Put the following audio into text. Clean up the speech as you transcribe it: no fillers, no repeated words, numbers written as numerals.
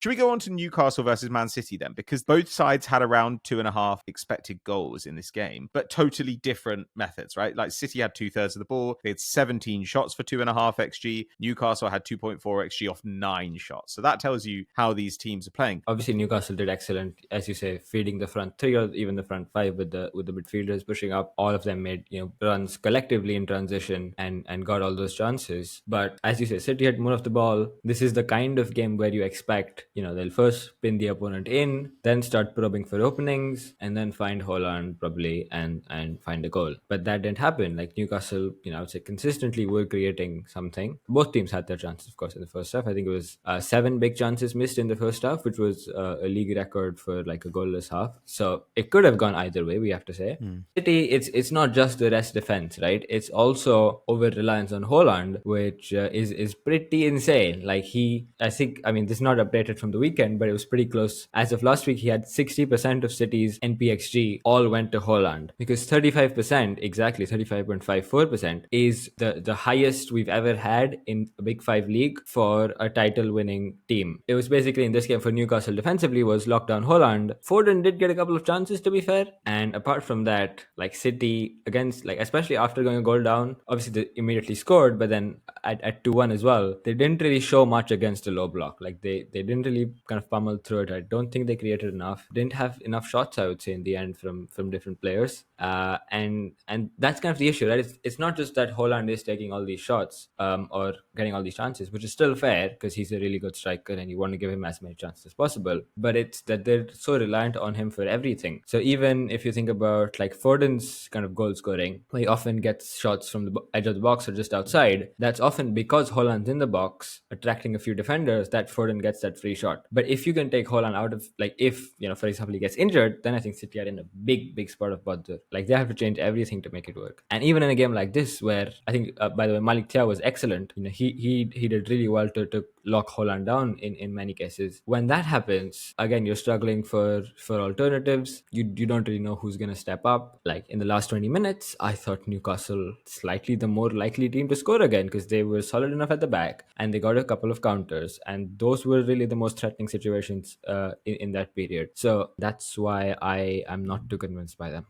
Should we go on to Newcastle versus Man City then? Because both sides had around 2.5 expected goals in this game, but totally different methods, right? Like City had 2/3 of the ball. They had 17 shots for 2.5 XG. Newcastle had 2.4 XG off 9 shots. So that tells you how these teams are playing. Obviously, Newcastle did excellent, as you say, feeding the front three or even the front five with the midfielders pushing up. All of them made runs collectively in transition and got all those chances. But as you say, City had more of the ball. This is the kind of game where you expect they'll first pin the opponent in, then start probing for openings, and then find Haaland probably and find a goal. But that didn't happen. Like Newcastle, I would say consistently were creating something. Both teams had their chances, of course, in the first half. I think it was 7 big chances missed in the first half, which was a league record for like a goalless half. So it could have gone either way, we have to say. City, it's not just the rest defense, right? It's also over reliance on Haaland, which is pretty insane. Like I mean, this is not updated from the weekend, but it was pretty close. As of last week, he had 60% of City's NPXG all went to Haaland, because 35%, exactly 35.54%, is the highest we've ever had in a Big Five league for a title-winning team. It was basically in this game for Newcastle defensively was locked down Haaland. Foden did get a couple of chances, to be fair, and apart from that, like City against, like especially after going a goal down, obviously they immediately scored, but then at 2-1 as well, they didn't really show much against a low block. Like they didn't really kind of pummel through it. I don't think they created enough. Didn't have enough shots, I would say, in the end from different players. And that's kind of the issue, right? It's not just that Haaland is taking all these shots or getting all these chances, which is still fair because he's a really good striker and you want to give him as many chances as possible. But it's that they're so reliant on him for everything. So even if you think about like Foden's kind of goal scoring, he often gets shots from the edge of the box or just outside. That's often because Haaland's in the box, attracting a few defenders, that Foden gets that free shot. But if you can take Haaland out of, like, if, for example, he gets injured, then I think City are in a big spot of bother. Like, they have to change everything to make it work. And even in a game like this, where I think, by the way, Malik Thiaw was excellent. He did really well to lock Haaland down in many cases. When that happens, again, you're struggling for alternatives. You don't really know who's going to step up. Like, in the last 20 minutes, I thought Newcastle slightly the more likely team to score again because they were solid enough at the back and they got a couple of counters, and those were really the most threatening situations in that period. So that's why I am not too convinced by them.